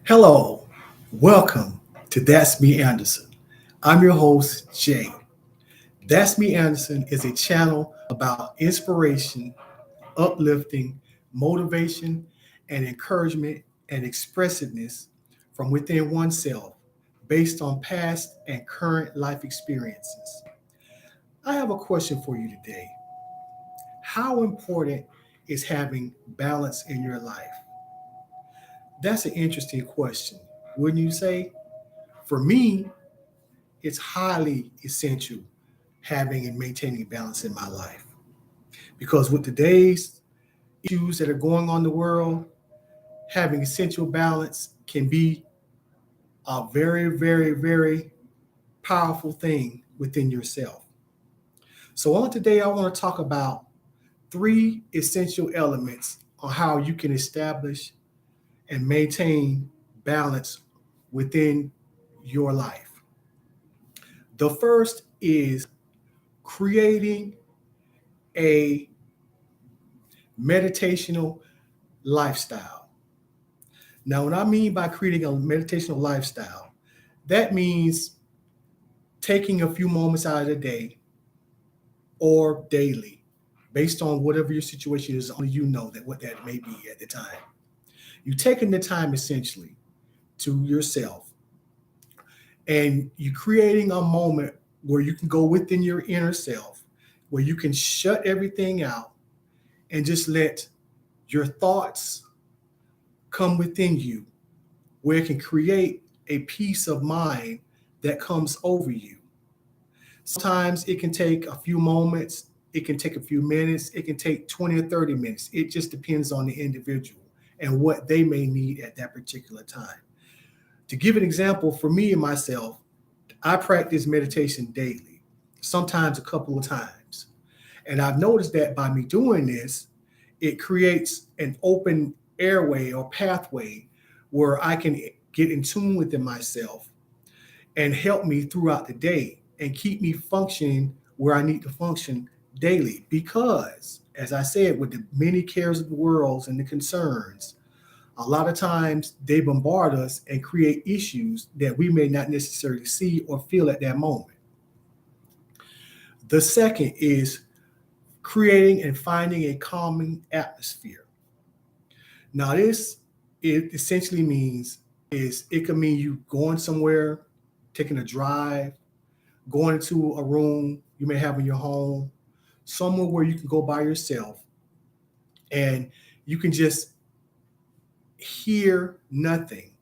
Hello, welcome to That's Me Anderson. I'm your host, Jay. That's Me Anderson is a channel about inspiration, uplifting, motivation, and encouragement and expressiveness from within oneself based on past and current life experiences. I have a question for you today. How important is having balance in your life? That's an interesting question, wouldn't you say? For me, it's highly essential having and maintaining balance in my life because with today's issues that are going on in the world, having essential balance can be a very, very, very powerful thing within yourself. So, on today, I want to talk about three essential elements on how you can establish and maintain balance within your life. The first is creating a meditational lifestyle. Now, what I mean by creating a meditational lifestyle, that means taking a few moments out of the day or daily, based on whatever your situation is, only you know that what that may be at the time. You taking the time essentially to yourself and you creating a moment where you can go within your inner self, where you can shut everything out and just let your thoughts come within you, where it can create a peace of mind that comes over you. Sometimes it can take a few moments, it can take a few minutes, it can take 20 or 30 minutes. It just depends on the individual and what they may need at that particular time. To give an example, for me and myself, I practice meditation daily, sometimes a couple of times. And I've noticed that by me doing this, it creates an open airway or pathway where I can get in tune within myself and help me throughout the day and keep me functioning where I need to function daily. Because, as I said, with the many cares of the world and the concerns, a lot of times they bombard us and create issues that we may not necessarily see or feel at that moment. The second is creating and finding a calming atmosphere. Now, this it essentially means is it could mean you going somewhere, taking a drive, going into a room you may have in your home, somewhere where you can go by yourself and you can just hear nothing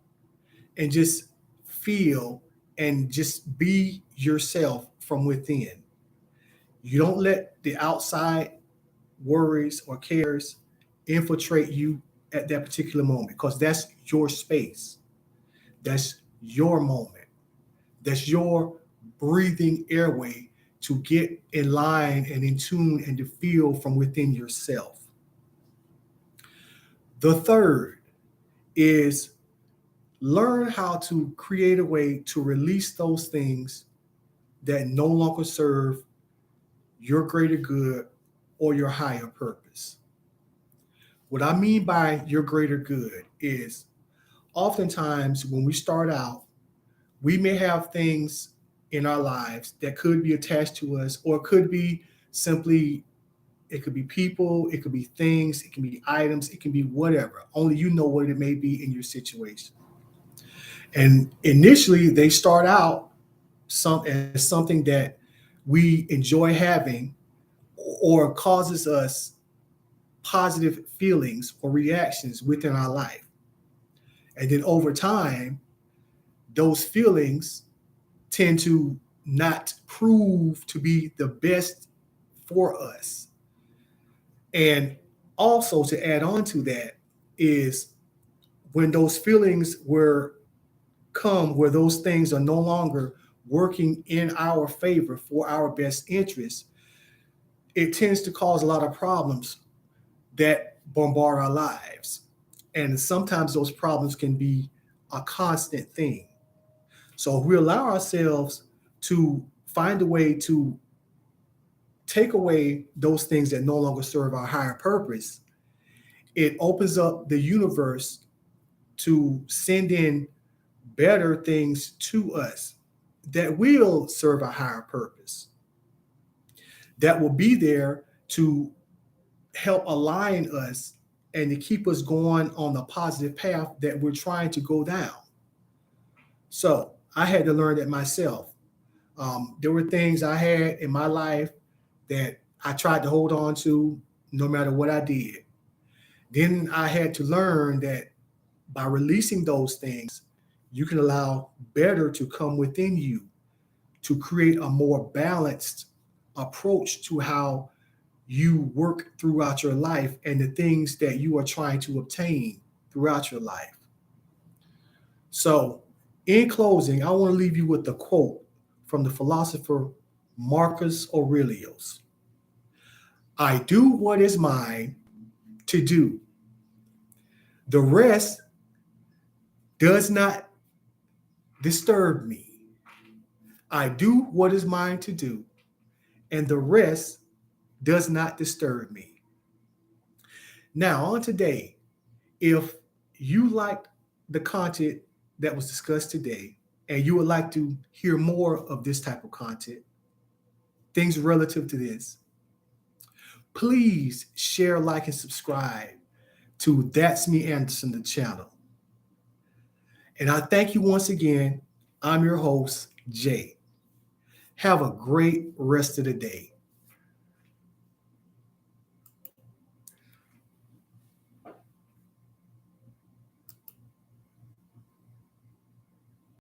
and just feel and just be yourself from within. You don't let the outside worries or cares infiltrate you at that particular moment because that's your space. That's your moment. That's your breathing airway to get in line and in tune and to feel from within yourself. The third is learn how to create a way to release those things that no longer serve your greater good or your higher purpose. What I mean by your greater good is oftentimes when we start out, we may have things in our lives that could be attached to us, or it could be simply, it could be people, it could be things, it can be items, it can be whatever. Only you know what it may be in your situation. And initially, they start out as something that we enjoy having or causes us positive feelings or reactions within our life. And then over time, those feelings tend to not prove to be the best for us. And also to add on to that is when those feelings were come where those things are no longer working in our favor for our best interest, it tends to cause a lot of problems that bombard our lives. And sometimes those problems can be a constant thing. So if we allow ourselves to find a way to take away those things that no longer serve our higher purpose, it opens up the universe to send in better things to us that will serve a higher purpose, that will be there to help align us and to keep us going on the positive path that we're trying to go down. So I had to learn that myself. There were things I had in my life that I tried to hold on to no matter what I did. Then I had to learn that by releasing those things, you can allow better to come within you to create a more balanced approach to how you work throughout your life and the things that you are trying to obtain throughout your life. So, in closing, I want to leave you with a quote from the philosopher Marcus Aurelius. I do what is mine to do. The rest does not disturb me. I do what is mine to do, and the rest does not disturb me. Now, on today, if you liked the content that was discussed today and you would like to hear more of this type of content, things relative to this, please share, like, and subscribe to That's Me Anderson, the channel. And I thank you once again. I'm your host, Jay. Have a great rest of the day.